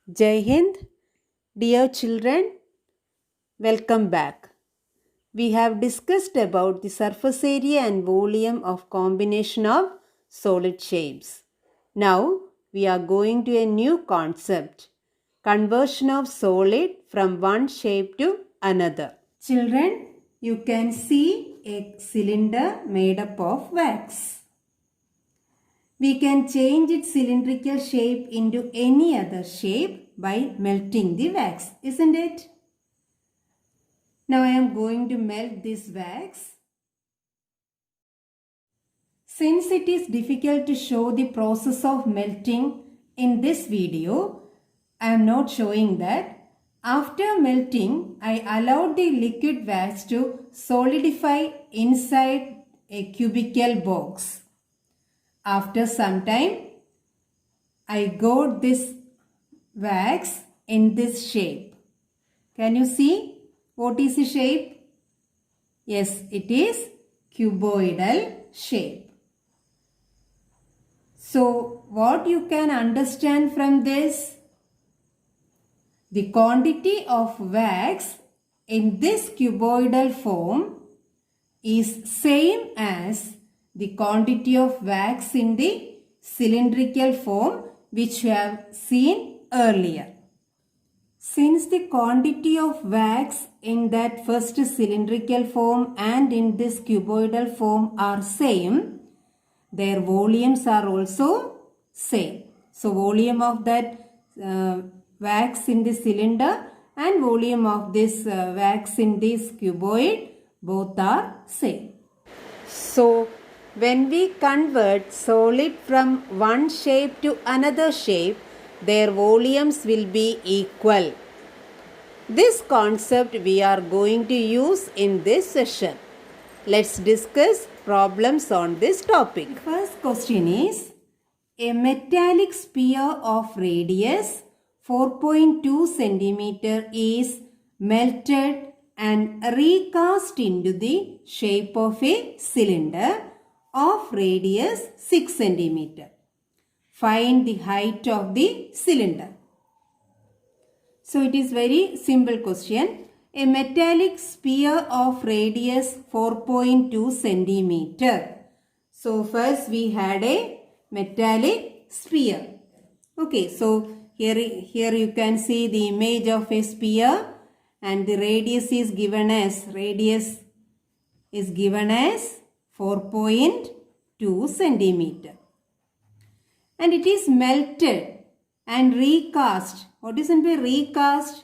Jai Hind, dear children, welcome back. We have discussed about the surface area and volume of combination of solid shapes. Now we are going to a new concept, conversion of solid from one shape to another. Children, you can see a cylinder made up of wax. We can change its cylindrical shape into any other shape by melting the wax, isn't it? Now I am going to melt this wax. Since it is difficult to show the process of melting in this video, I am not showing that. After melting, I allowed the liquid wax to solidify inside a cubical box. After some time, I got this wax in this shape. Can you see what is the shape? Yes, it is cuboidal shape. So, what you can understand from this? The quantity of wax in this cuboidal form is same as the quantity of wax in the cylindrical form which we have seen earlier. Since the quantity of wax in that first cylindrical form and in this cuboidal form are same, their volumes are also same. So, volume of that wax in the cylinder and volume of this wax in this cuboid both are same. So, when we convert solid from one shape to another shape, their volumes will be equal. This concept we are going to use in this session. Let's discuss problems on this topic. The first question is, a metallic sphere of radius 4.2 centimeter is melted and recast into the shape of a cylinder of radius 6 centimeter. Find the height of the cylinder. So it is very simple question. A metallic sphere of radius 4.2 centimeter. So first we had a metallic sphere. Okay, so here you can see the image of a sphere and the radius is given as 4.2 centimeter. And it is melted and recast. What is meant by recast?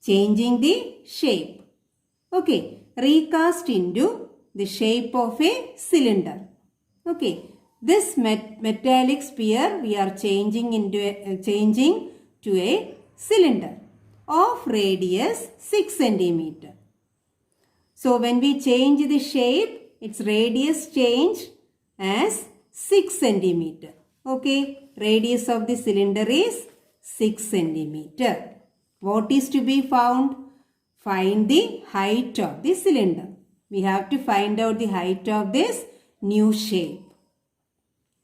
Changing the shape. Okay, recast into the shape of a cylinder. Okay, this metallic sphere we are changing to a cylinder of radius 6 centimeter. So when we change the shape, its radius change as 6 centimeter. Okay, radius of the cylinder is 6 centimeter. What is to be found? Find the height of the cylinder. We have to find out the height of this new shape.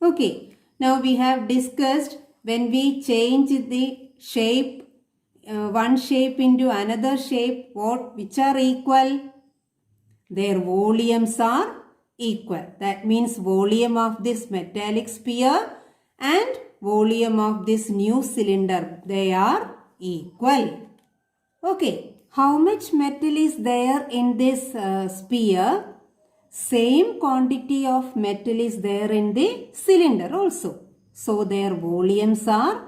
Okay, now we have discussed when we change the shape, one shape into another shape, which are equal? Their volumes are equal. That means volume of this metallic sphere and volume of this new cylinder, they are equal. Okay, how much metal is there in this sphere? Same quantity of metal is there in the cylinder also. So their volumes are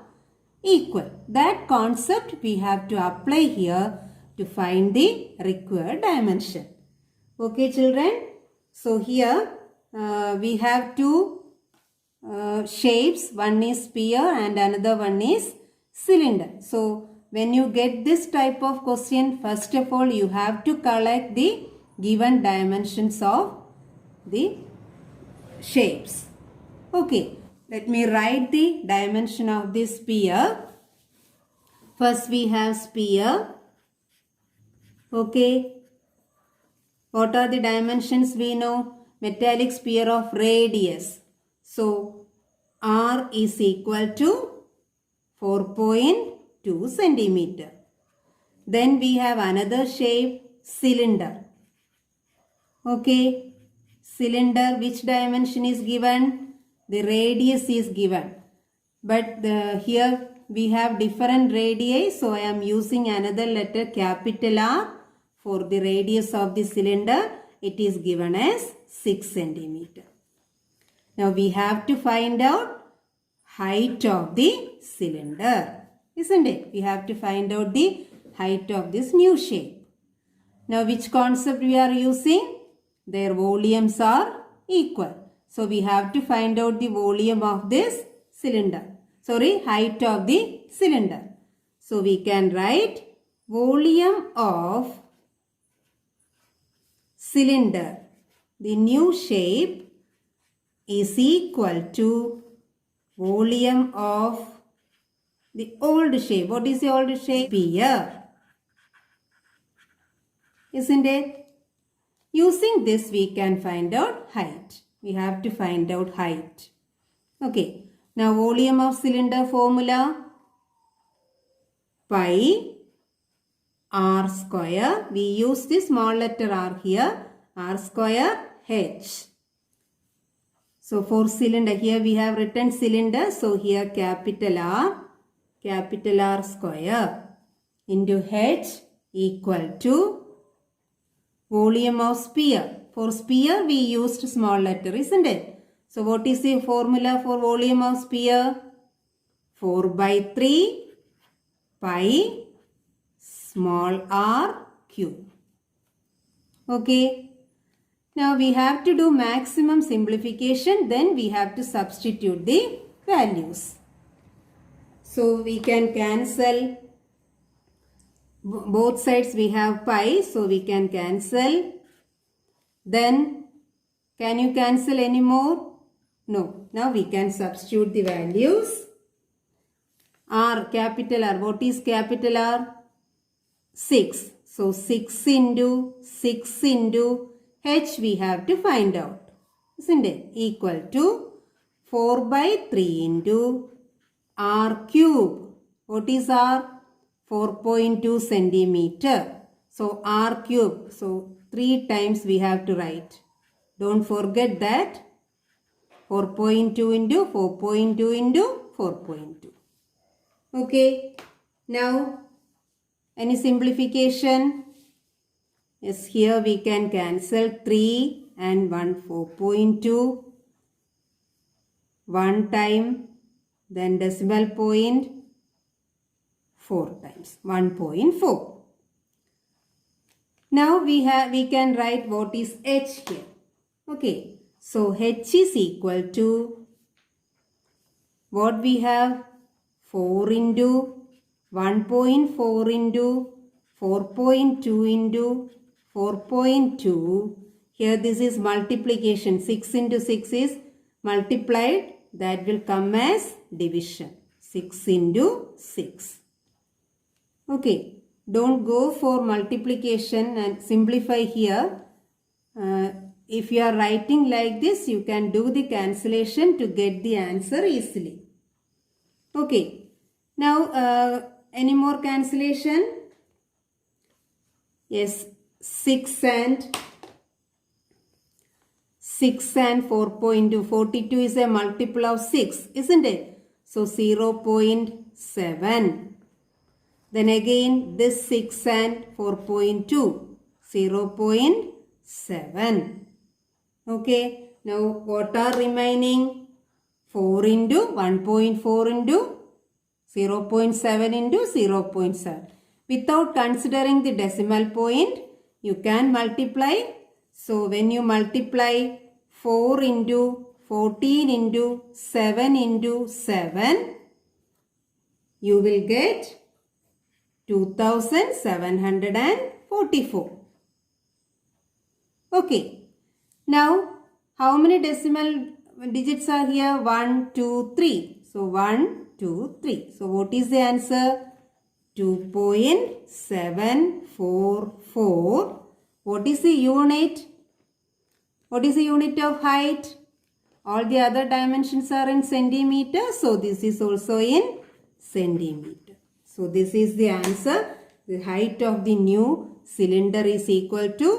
equal. That concept we have to apply here to find the required dimension. Okay children, so here we have two shapes. One is sphere and another one is cylinder. So when you get this type of question, first of all you have to collect the given dimensions of the shapes. Okay, let me write the dimension of this sphere. First we have sphere. Okay, what are the dimensions we know? Metallic sphere of radius. So R is equal to 4.2 centimeter. Then we have another shape, cylinder. Okay, cylinder, which dimension is given? The radius is given. But here we have different radii, so I am using another letter, capital R, for the radius of the cylinder. It is given as 6 centimeter. Now we have to find out height of the cylinder, isn't it? We have to find out the height of this new shape. Now which concept we are using? Their volumes are equal. So we have to find out the volume of this cylinder. Height of the cylinder. So we can write volume of cylinder. The new shape is equal to volume of the old shape. What is the old shape? Sphere. Isn't it? Using this we can find out height. We have to find out height. Okay. Now volume of cylinder formula, pi r square. We use the small letter r here. R square h. So for cylinder, here we have written cylinder. So here capital R square into h equal to volume of sphere. For sphere we used small letter, isn't it? So what is the formula for volume of sphere? 4 by 3 pi small r cube. Okay. Now we have to do maximum simplification. Then we have to substitute the values. So we can cancel both sides. We have pi. So we can cancel. Then can you cancel any more? No. Now we can substitute the values. R, capital R. What is capital R? 6. So 6 into h we have to find out. Isn't it? Equal to 4 by 3 into r cube. What is r? 4.2 centimeter. So r cube. So 3 times we have to write. Don't forget that. 4.2 into 4.2 into 4.2. Okay. Now, any simplification? Yes, here we can cancel 3 and 1 4.2. 1 time, then decimal point 4 times. 1.4. Now we can write what is h here. Okay. So h is equal to what we have? 4 into 1.4 into 4.2 into 4.2. Here this is multiplication. 6 into 6 is multiplied. That will come as division. 6 into 6. Okay. Don't go for multiplication and simplify here. If you are writing like this, you can do the cancellation to get the answer easily. Okay. Now, any more cancellation? Yes, 6 and 4.2. 42 is a multiple of 6, isn't it? So 0.7. Then again, this 6 and 4.2. 0.7. Okay. Now, what are remaining? 4 into 1.4 into 0.7 into 0.7. Without considering the decimal point, you can multiply. So, when you multiply 4 into 14 into 7 into 7, you will get 2744. Okay. Now, how many decimal digits are here? 1, 2, 3. So, 1, 2, 3. So, what is the answer? 2.744. What is the unit? What is the unit of height? All the other dimensions are in centimeter. So, this is also in centimeter. So this is the answer. The height of the new cylinder is equal to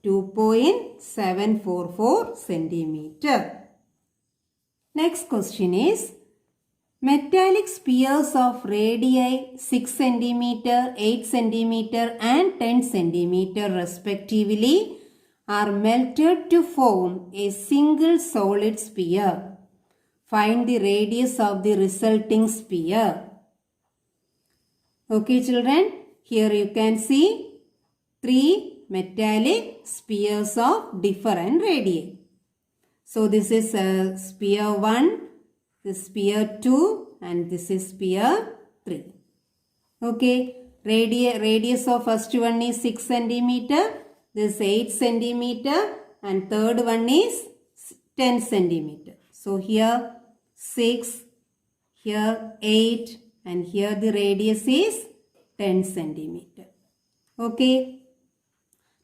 2.744 centimeter. Next question is, metallic spheres of radii 6 centimeter, 8 centimeter and 10 centimeter respectively are melted to form a single solid sphere. Find the radius of the resulting sphere. Okay children, here you can see 3 metallic spheres of different radii. So this is sphere 1, this sphere 2 and this is sphere 3. Okay, radius of first one is 6 centimeter, this 8 centimeter and third one is 10 centimeter. So here 6, here 8 and here the radius is 10 centimeter. Okay.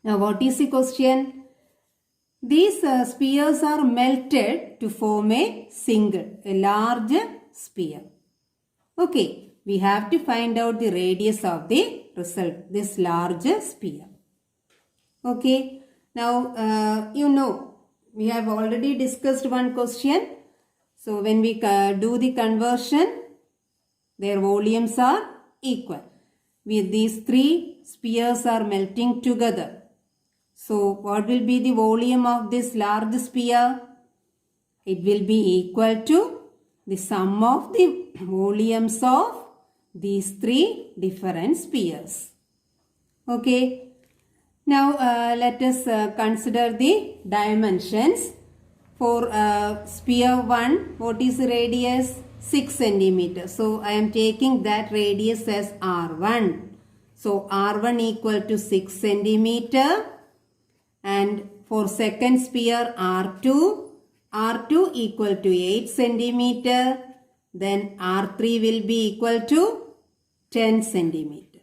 Now what is the question? These spheres are melted to form a large sphere. Okay. We have to find out the radius of the result, this large sphere. Okay. Now we have already discussed one question. So when we do the conversion, their volumes are equal. These 3 spheres are melting together. So what will be the volume of this large sphere? It will be equal to the sum of the volumes of these 3 different spheres. Okay. Now let us consider the dimensions. For sphere 1, what is the radius? 6 centimeter. So I am taking that radius as R1. So R1 equal to 6 centimeter. And for second sphere R2 equal to 8 centimeter. Then R3 will be equal to 10 centimeter.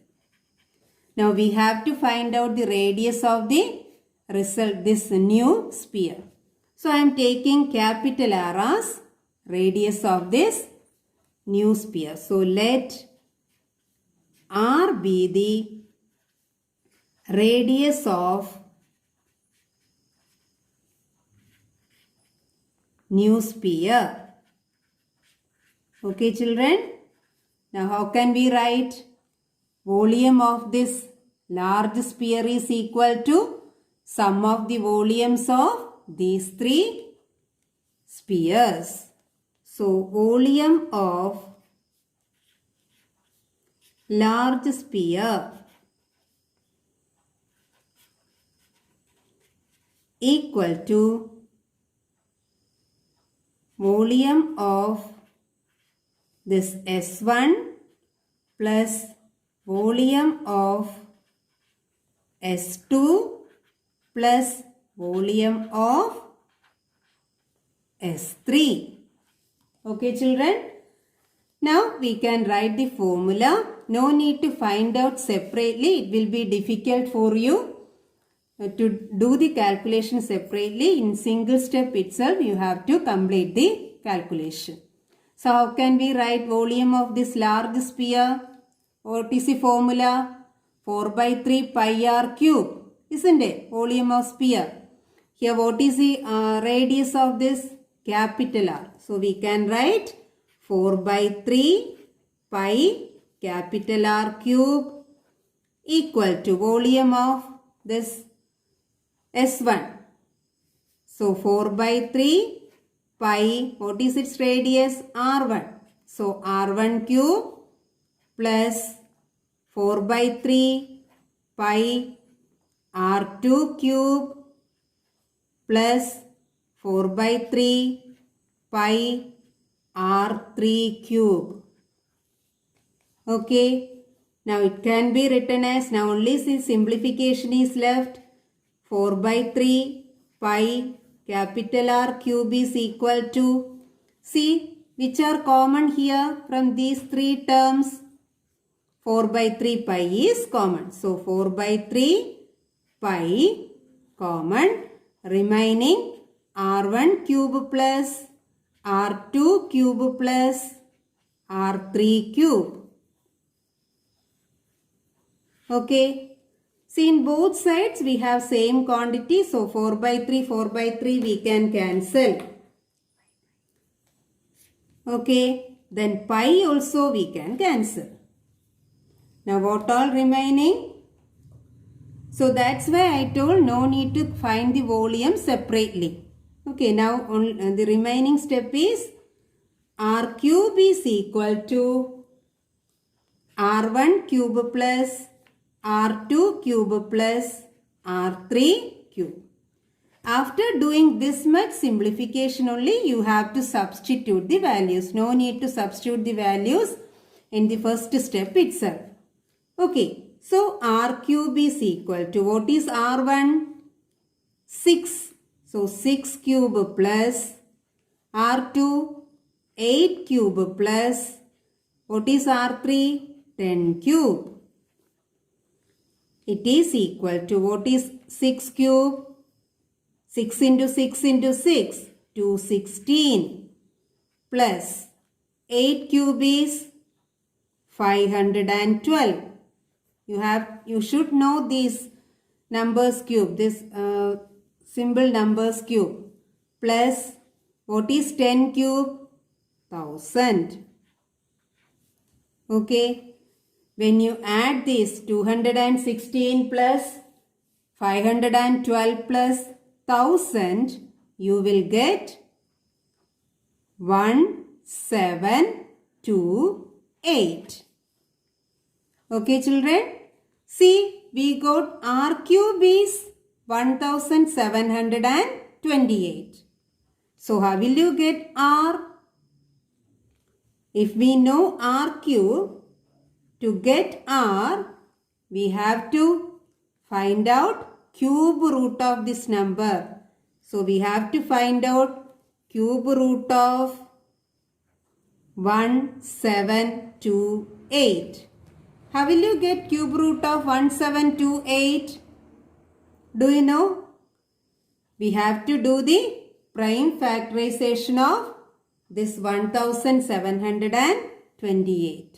Now we have to find out the radius of the result, this new sphere. So I am taking capital R as radius of this new sphere. So let R be the radius of new sphere. Okay children. Now how can we write? Volume of this large sphere is equal to sum of the volumes of these 3 spheres. So volume of large sphere equal to volume of this S1 plus volume of S2 plus volume of S3. Okay children. Now we can write the formula. No need to find out separately. It will be difficult for you to do the calculation separately. In single step itself you have to complete the calculation. So how can we write volume of this large sphere? What is the formula? 4 by 3 pi r cube. Isn't it? Volume of sphere. Here what is the radius of this? Capital R. So we can write 4 by 3 pi capital R cube equal to volume of this S1. So 4 by 3 pi, what is its radius? R1. So R1 cube plus 4 by 3 pi R2 cube plus 4 by 3 pi R3 cube. Okay. Now it can be written as, now only simplification is left. 4 by 3 pi capital R cube is equal to, see which are common here from these 3 terms. 4 by 3 pi is common. So 4 by 3 pi common, remaining R1 cube plus R2 cube plus R3 cube. Okay. See, in both sides we have same quantity. So 4 by 3 we can cancel. Okay. Then pi also we can cancel. Now what all remaining? So that's why I told no need to find the volume separately. Okay. Now the remaining step is r cube is equal to r1 cube plus r2 cube plus r3 cube. After doing this much simplification only, you have to substitute the values. No need to substitute the values in the first step itself. Okay, so r cube is equal to, what is r1? 6. So 6 cube plus r2, 8 cube plus, what is r3? 10 cube. It is equal to, what is 6 cube? 6 into 6 into 6, 216 plus 8 cube is 512. You should know these numbers cube, this symbol numbers cube, plus what is 10 cube? 1000. Okay. When you add this 216 plus 512 plus 1000, you will get 1728. Okay, children? See, we got r cube is 1728. So, how will you get r? If we know r cube, to get r, we have to find out cube root of this number. So, we have to find out cube root of 1728. How will you get cube root of 1728? Do you know? We have to do the prime factorization of this 1728.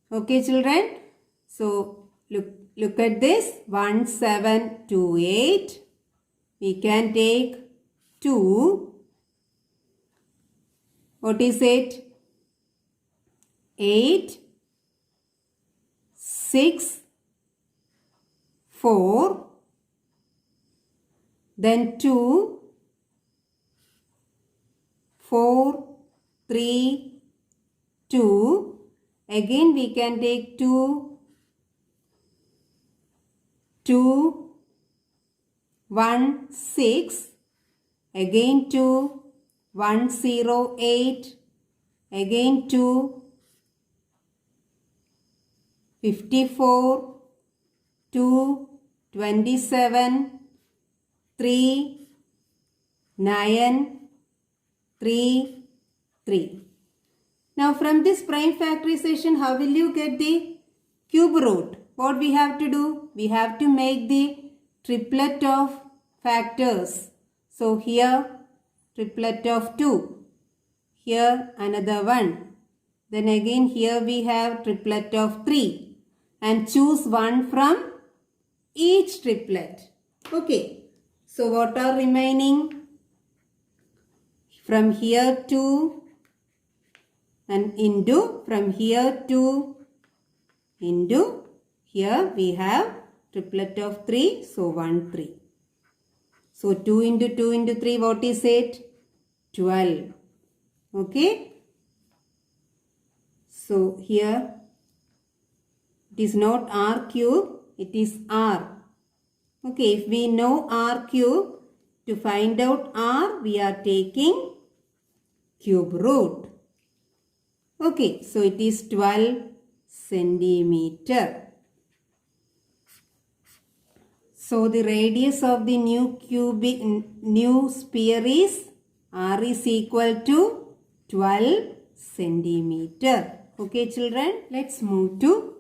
Okay, children? So, look at this. 1728. We can take 2. What is it? 8, 6, 4. Then 2, 4, 3, 2. Again we can take 2, 2, 1, 6. Again 2, 1, 0, 8. Again 2, 54, 2, 27, 3, 9, 3, 3. Now from this prime factorization, how will you get the cube root? What we have to do? We have to make the triplet of factors. So here triplet of 2. Here another one. Then again here we have triplet of 3. And choose one from each triplet. Okay. So what are remaining? From here 2 and into, from here 2 into, here we have triplet of 3. So 1, 3. So 2 into 2 into 3, what is it? 12. Okay. So here it is not r cube, it is r. Okay, if we know r cube, to find out r, we are taking cube root. Okay, so it is 12 centimeter. So the radius of the new sphere is r is equal to 12 centimeter. Okay, children, let's move to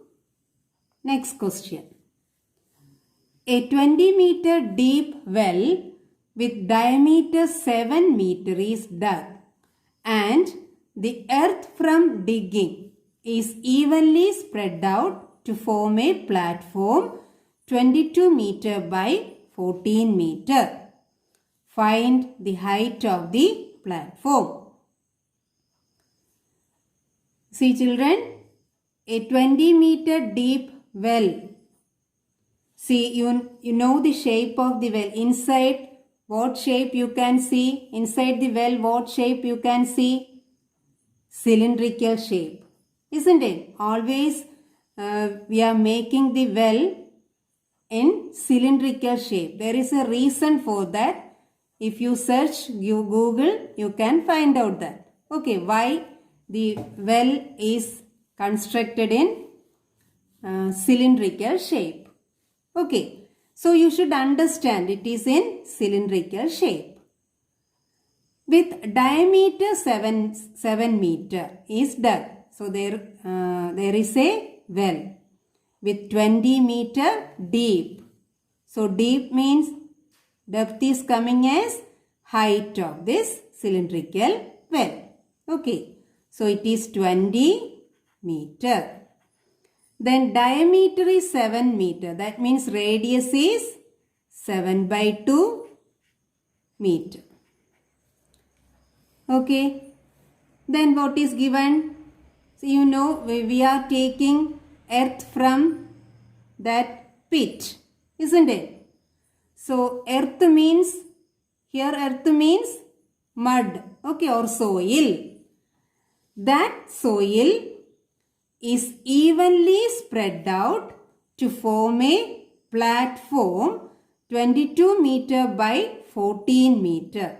next question. A 20-meter deep well with diameter 7 meter is dug and the earth from digging is evenly spread out to form a platform 22 meter by 14 meter. Find the height of the platform. See children, a 20 meter deep well. See, you know the shape of the well. Inside, what shape you can see? Inside the well, what shape you can see? Cylindrical shape. Isn't it? Always we are making the well in cylindrical shape. There is a reason for that. If you search Google, you can find out that. Okay, why the well is constructed in cylindrical shape. Okay, so you should understand it is in cylindrical shape. With diameter 7 meter is dug. So there is a well with 20 meter deep. So deep means depth is coming as height of this cylindrical well. Okay, so it is 20 meter. Then diameter is 7 meter. That means radius is 7 by 2 meter. Okay. Then what is given? So you know we are taking earth from that pit. Isn't it? So earth means, here earth means mud. Okay, or soil. That soil is evenly spread out to form a platform 22 meter by 14 meter.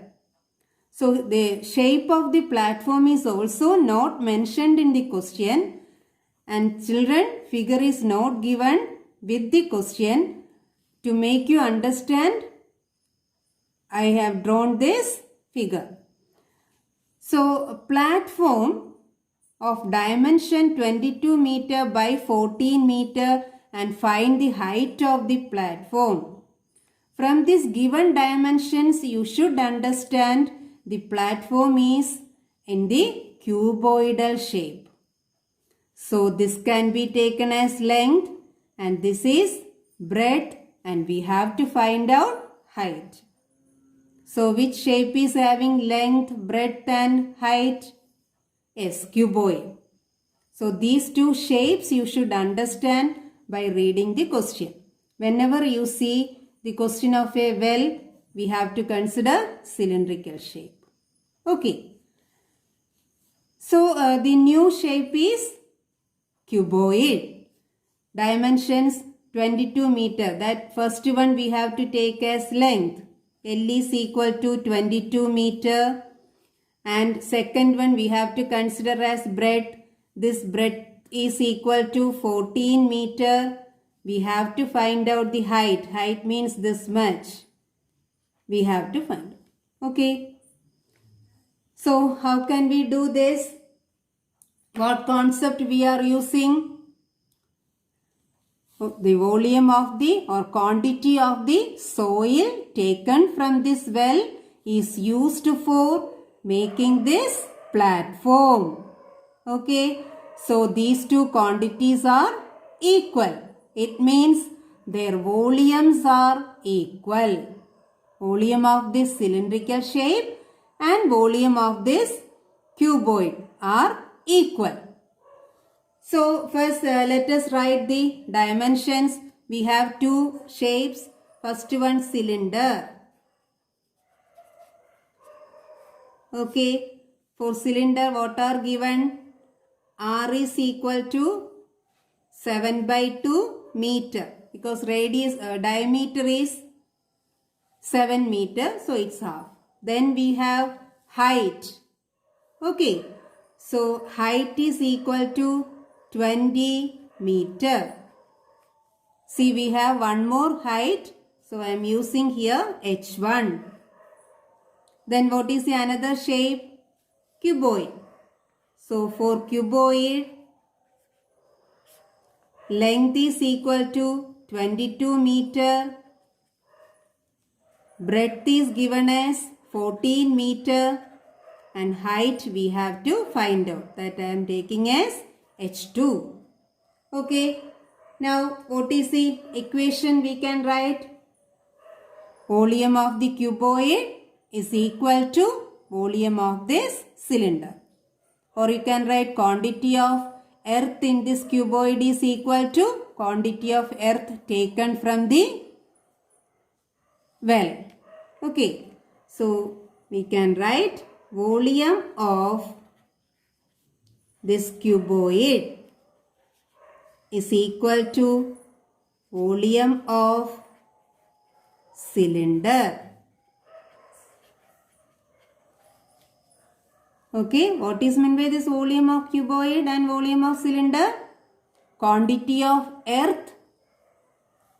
So the shape of the platform is also not mentioned in the question, and children, figure is not given with the question. To make you understand, I have drawn this figure. So a platform of dimension 22 meter by 14 meter and find the height of the platform. From these given dimensions, you should understand the platform is in the cuboidal shape. So this can be taken as length and this is breadth, and we have to find out height. So which shape is having length, breadth and height? Yes, cuboid. So these two shapes you should understand by reading the question. Whenever you see the question of a well, we have to consider cylindrical shape. Okay. So the new shape is cuboid. Dimensions 22 meter. That first one we have to take as length. L is equal to 22 meter. And second one we have to consider as breadth. This breadth is equal to 14 meter. We have to find out the height. Height means this much. We have to find. Okay. So how can we do this? What concept we are using? The volume of the or quantity of the soil taken from this well is used for making this platform. Okay, so these two quantities are equal. It means their volumes are equal. Volume of this cylindrical shape and volume of this cuboid are equal. So first let us write the dimensions. We have two shapes. First one cylinder. Okay, for cylinder what are given? R is equal to 7 by 2 meter because radius diameter is 7 meter, so it's half. Then we have height. Okay, so height is equal to 20 meter. See, we have one more height, so I am using here H1. Then what is the another shape? Cuboid. So for cuboid, length is equal to 22 meter. Breadth is given as 14 meter. And height we have to find out. That I am taking as H2. Okay. Now, what is the equation we can write? Volume of the cuboid is equal to volume of this cylinder. Or you can write quantity of earth in this cuboid is equal to quantity of earth taken from the well. Okay. So, we can write volume of this cuboid is equal to volume of cylinder. Okay, what is meant by this volume of cuboid and volume of cylinder? Quantity of earth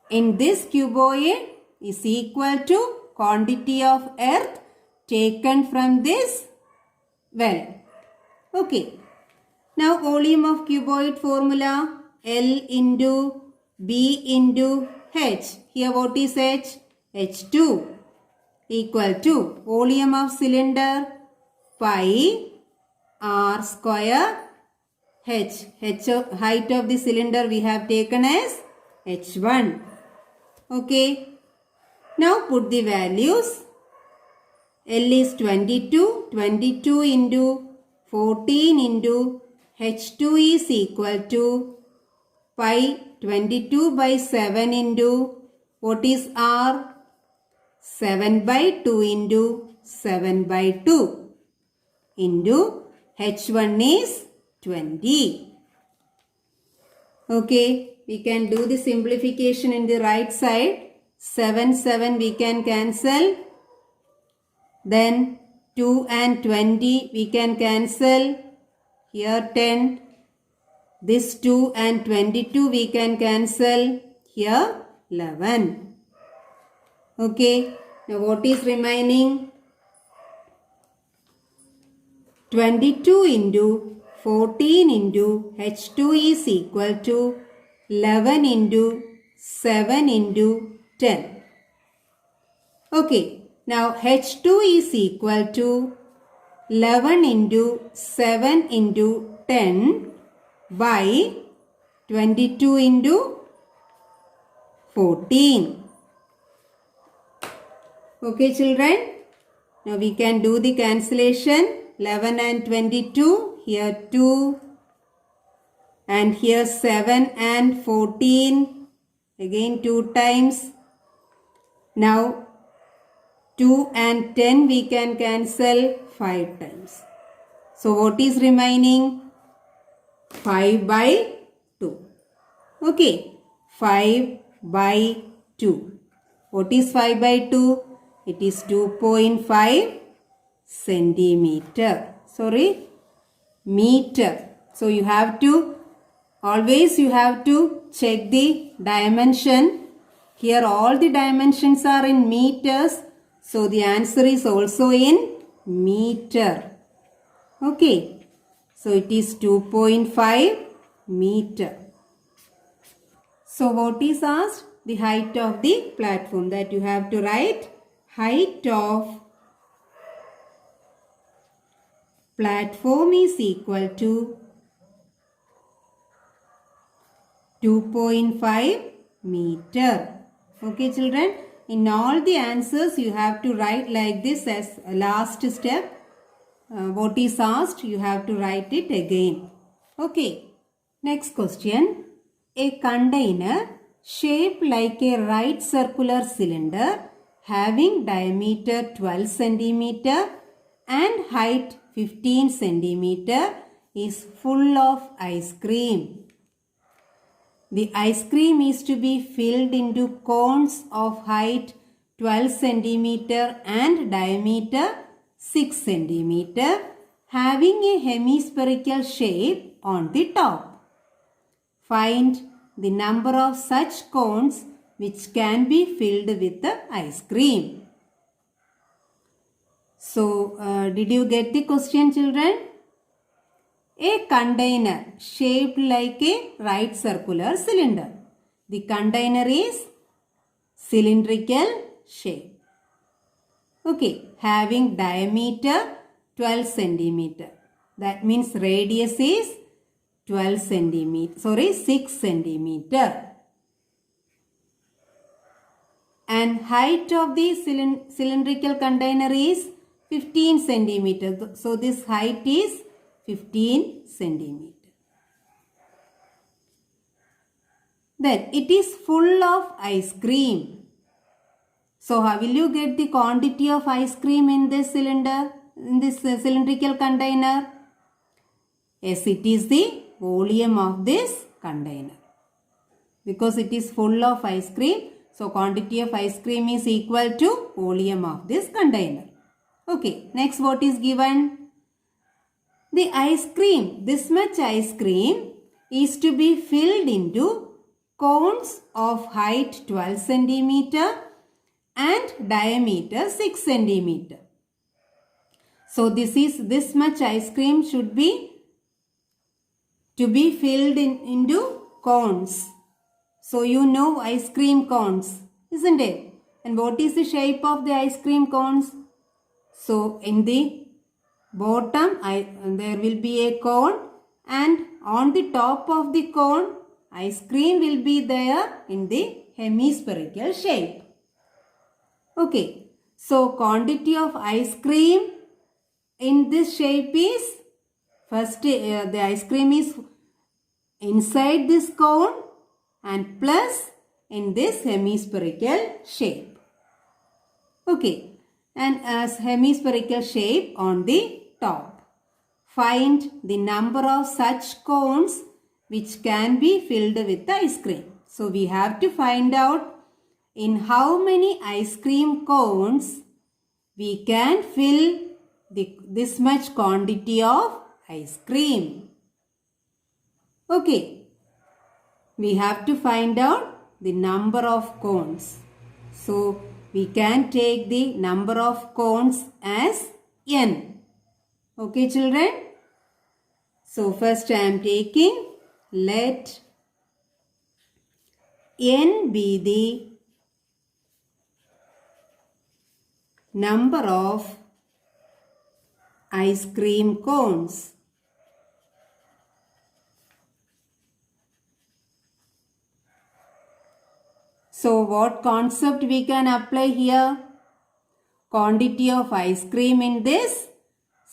in this cuboid is equal to quantity of earth taken from this well. Okay. Now volume of cuboid formula L into B into H. Here what is H? H2 equal to volume of cylinder pi r square H. Height of the cylinder we have taken as H1. Okay. Now put the values. L is 22. 22 into 14 into H2 is equal to pi 22 by 7 into what is R? 7 by 2 into 7 by 2 into H1 is 20. Okay, we can do the simplification in the right side. 7 we can cancel. Then 2 and 20 we can cancel. Here 10. This 2 and 22 we can cancel. Here 11. Okay. Now what is remaining? 22 into 14 into H2 is equal to 11 into 7 into 10. Okay. Now H2 is equal to 11 into 7 into 10 by 22 into 14. Okay children. Now we can do the cancellation. 11 and 22. Here 2. And here 7 and 14. Again 2 times. Now 2 and 10 we can cancel 5 times. So what is remaining? 5 by 2. Okay. 5 by 2. What is 5 by 2? It is 2.5 centimeter. Sorry. Meter. So you have to check the dimension. Here all the dimensions are in meters. So the answer is also in meter. Okay. So it is 2.5 meter. So what is asked? The height of the platform. That you have to write height of platform is equal to 2.5 meter. Okay children. In all the answers you have to write like this as a last step. What is asked you have to write it again. Okay. Next question. A container shaped like a right circular cylinder having diameter 12 cm and height 15 cm is full of ice cream. The ice cream is to be filled into cones of height 12 cm and diameter 6 cm having a hemispherical shape on the top. Find the number of such cones which can be filled with the ice cream. So, did you get the question children? A container shaped like a right circular cylinder. The container is cylindrical shape. Okay, having diameter 12 cm. That means radius is 12 centimeter, 6 centimeter. And height of the cylindrical container is 15 centimeter. So this height is 15 centimeter. Then it is full of ice cream. So how will you get the quantity of ice cream in this cylinder, in this cylindrical container? Yes, it is the volume of this container. Because it is full of ice cream, so quantity of ice cream is equal to volume of this container. Okay, next what is given? The ice cream, this much ice cream is to be filled into cones of height 12 centimeter and diameter 6 centimeter. So this much ice cream should be to be filled into cones. So you know ice cream cones, isn't it? And what is the shape of the ice cream cones? So in the bottom there will be a cone, and on the top of the cone ice cream will be there in the hemispherical shape. Okay, so quantity of ice cream in this shape is, first the ice cream is inside this cone and plus in this hemispherical shape. Okay, and as hemispherical shape on the top. Find the number of such cones which can be filled with ice cream. So we have to find out in how many ice cream cones we can fill this much quantity of ice cream. Okay, we have to find out the number of cones. So we can take the number of cones as n. Okay children. So first I am taking, let n be the number of ice cream cones. So what concept we can apply here? Quantity of ice cream in this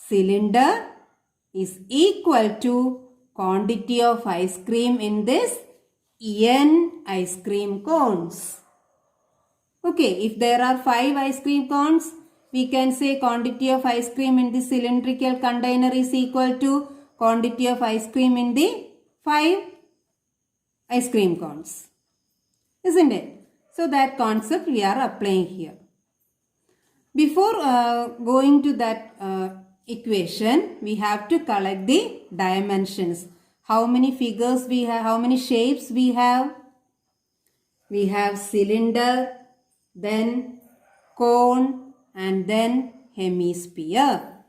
cylinder is equal to quantity of ice cream in this n ice cream cones. Okay, if there are 5 ice cream cones, we can say quantity of ice cream in the cylindrical container is equal to quantity of ice cream in the 5 ice cream cones. Isn't it? So that concept we are applying here. Before going to that equation, we have to collect the dimensions. How many figures we have, how many shapes we have? We have cylinder, then cone, and then hemisphere.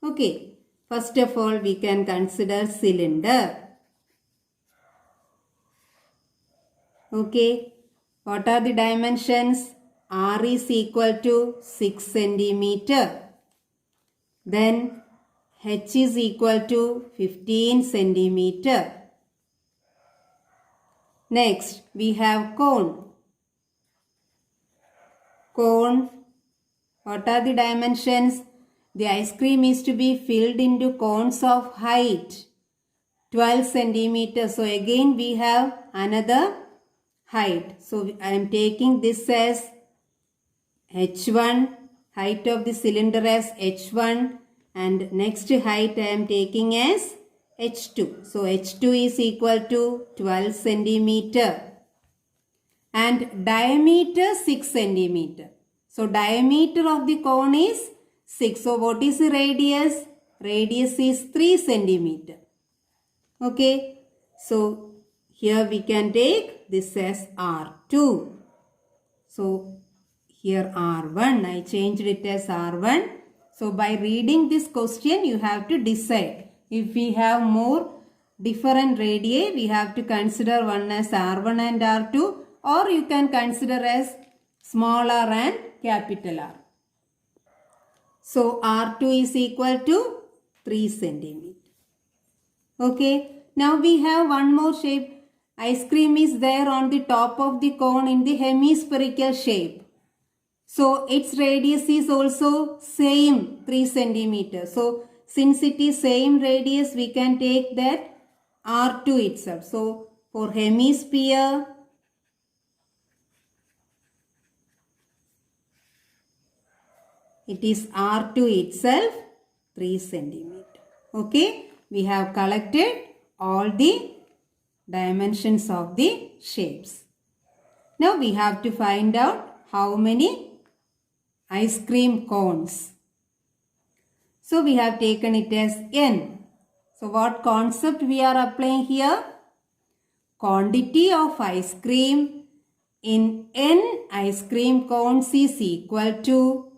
Okay, first of all we can consider cylinder. Okay, what are the dimensions? R is equal to 6 centimeter. Then H is equal to 15 centimeter. Next, we have cone. Cone, what are the dimensions? The ice cream is to be filled into cones of height 12 centimeters. So again we have another height. So I am taking this as H1, height of the cylinder as H1, and next height I am taking as H2. So H2 is equal to 12 centimeter and diameter 6 centimeter. So diameter of the cone is 6. So what is the radius? Radius is 3 centimeter. Okay. So here we can take this as R2. So here R1, I changed it as R1. So by reading this question, you have to decide. If we have more different radii, we have to consider one as R1 and R2, or you can consider as small r and capital R. So R2 is equal to 3 centimeter. Okay. Now we have one more shape. Ice cream is there on the top of the cone in the hemispherical shape. So its radius is also same 3 centimeters. So since it is same radius, we can take that R2 itself. So for hemisphere, it is R2 itself 3 centimeter. Okay, we have collected all the dimensions of the shapes. Now we have to find out how many ice cream cones. So we have taken it as n. So what concept we are applying here? Quantity of ice cream in n ice cream cones is equal to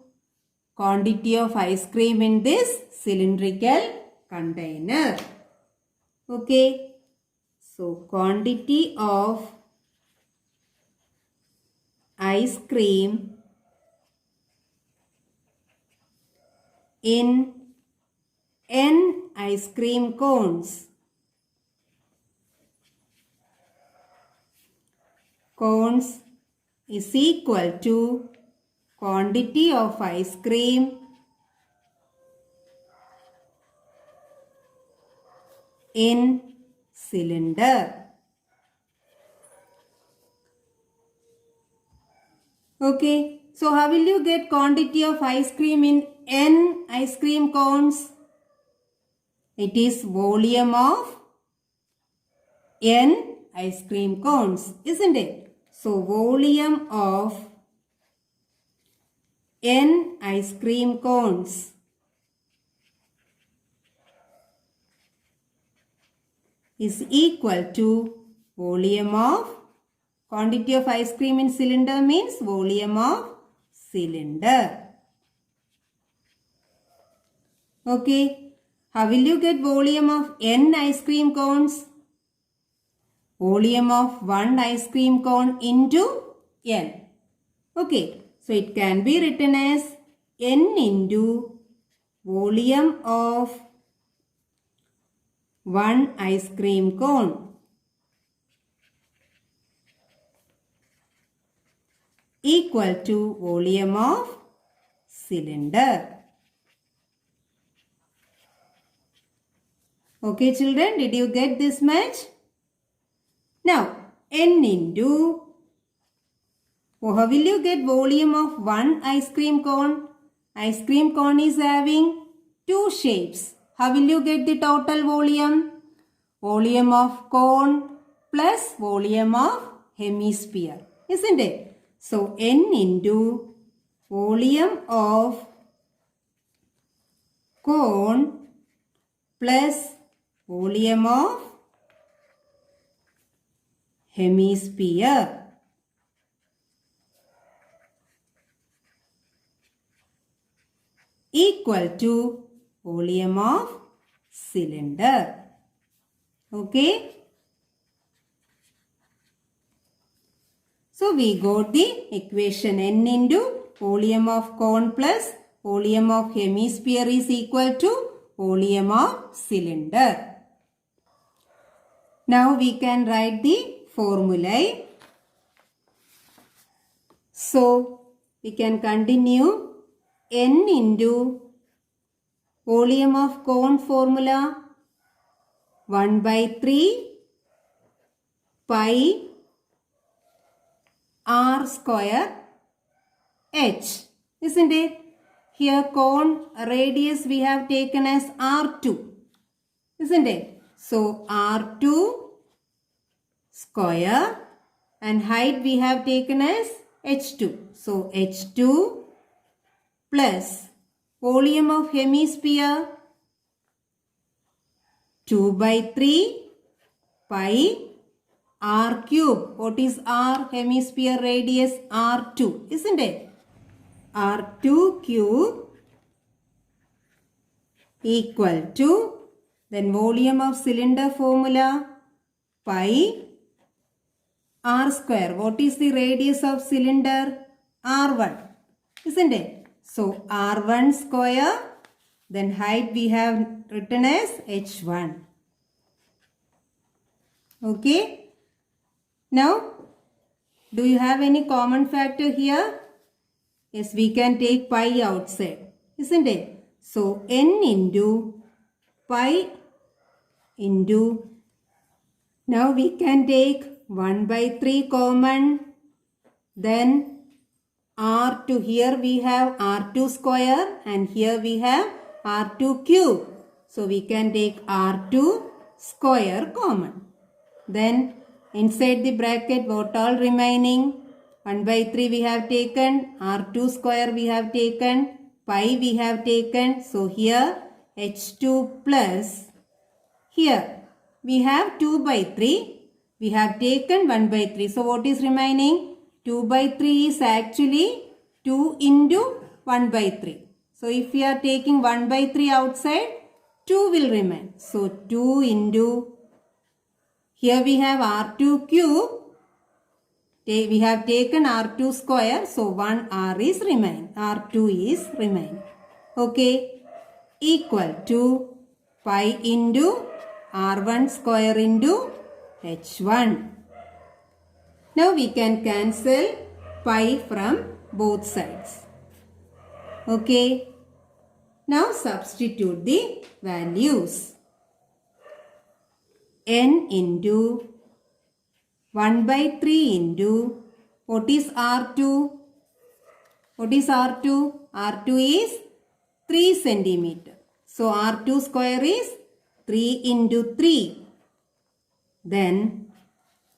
quantity of ice cream in this cylindrical container. Okay. So quantity of ice cream in n ice cream cones. Cones is equal to quantity of ice cream in cylinder. Okay, so how will you get quantity of ice cream in n ice cream cones? It is volume of n ice cream cones, isn't it? So volume of n ice cream cones is equal to volume of quantity of ice cream in cylinder means volume of cylinder. Okay, how will you get volume of n ice cream cones? Volume of one ice cream cone into n. Okay, so it can be written as n into volume of one ice cream cone equal to volume of cylinder. Okay children, did you get this much? Now, n into, how will you get volume of one ice cream cone? Ice cream cone is having two shapes. How will you get the total volume? Volume of cone plus volume of hemisphere, isn't it? So, n into volume of cone plus volume of hemisphere equal to volume of cylinder. Okay. So we got the equation n into volume of cone plus volume of hemisphere is equal to volume of cylinder. Now we can write the formulae. So we can continue n into volume of cone formula 1 by 3 pi r square h, isn't it? Here cone radius we have taken as r2, isn't it? So r2 square and height we have taken as h2. So h2 plus volume of hemisphere 2 by 3 pi r cube. What is r? Hemisphere radius r2, isn't it? r2 cube equal to, then volume of cylinder formula pi r square. What is the radius of cylinder? r1, isn't it? So r1 square, then height we have written as h1. Okay. Now, do you have any common factor here? Yes, we can take pi outside, isn't it? So, n into pi into, now we can take 1 by 3 common, then r2, here we have r2 square and here we have r2 cube. So, we can take r2 square common. Then inside the bracket what all remaining? 1 by 3 we have taken, r2 square we have taken, pi we have taken. So here h2 plus, here we have 2 by 3, we have taken 1 by 3. So what is remaining? 2 by 3 is actually 2 into 1 by 3. So if we are taking 1 by 3 outside, 2 will remain. So 2 into, here we have r2 cube, we have taken r2 square, so 1 r is remain, r2 is remain. Okay, equal to pi into r1 square into h1. Now we can cancel pi from both sides. Okay, now substitute the values. N into 1 by 3 into, what is R2? What is R2? R2 is 3 centimeter. So R2 square is 3 into 3. Then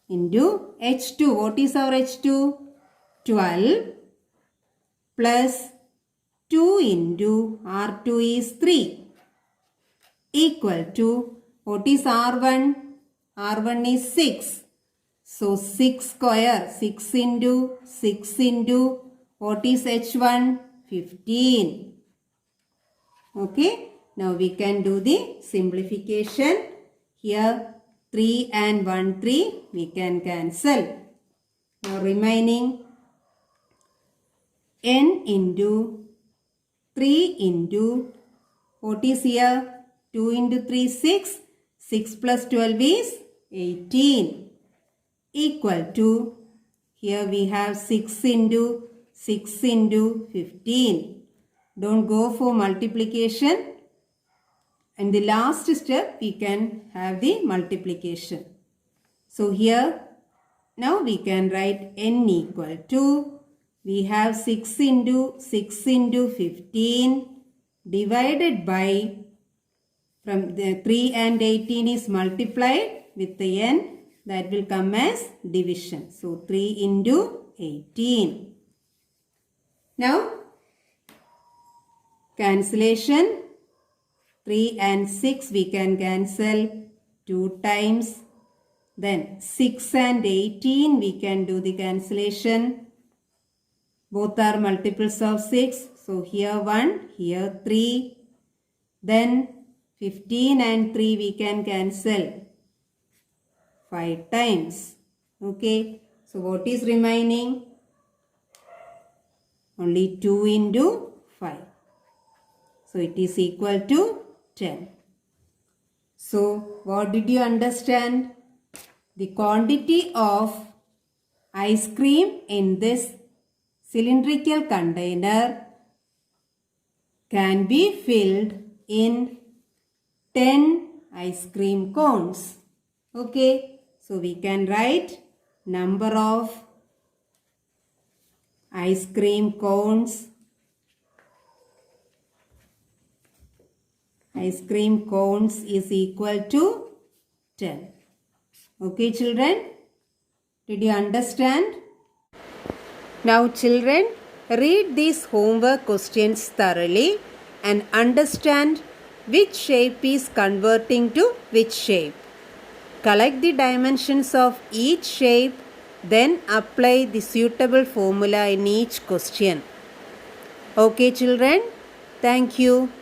into H2. What is our H2? 12 plus 2 into R2 is 3 equal to, what is R1? R1 is 6. So 6 square, 6 into, what is H1? 15. Okay. Now we can do the simplification. Here 3 and 1, 3 we can cancel. Now remaining n into 3 into, what is here? 2 into 3, 6. 6 plus 12 is 18. Equal to, here we have 6 into 15. Don't go for multiplication. And the last step we can have the multiplication. So here, now we can write n equal to, we have 6 into 15 divided by, from the 3 and 18 is multiplied with the n, that will come as division. So 3 into 18. Now cancellation, 3 and 6 we can cancel 2 times. Then 6 and 18 we can do the cancellation. Both are multiples of 6. So here 1, here 3. Then 15 and 3 we can cancel 5 times. Okay. So what is remaining? Only 2 into 5. So it is equal to 10. So what did you understand? The quantity of ice cream in this cylindrical container can be filled in 10 ice cream cones. Okay, so we can write number of ice cream cones. Ice cream cones is equal to 10. Okay, children, did you understand? Now children, read these homework questions thoroughly and understand which shape is converting to which shape. Collect the dimensions of each shape, then apply the suitable formula in each question. Okay children, thank you.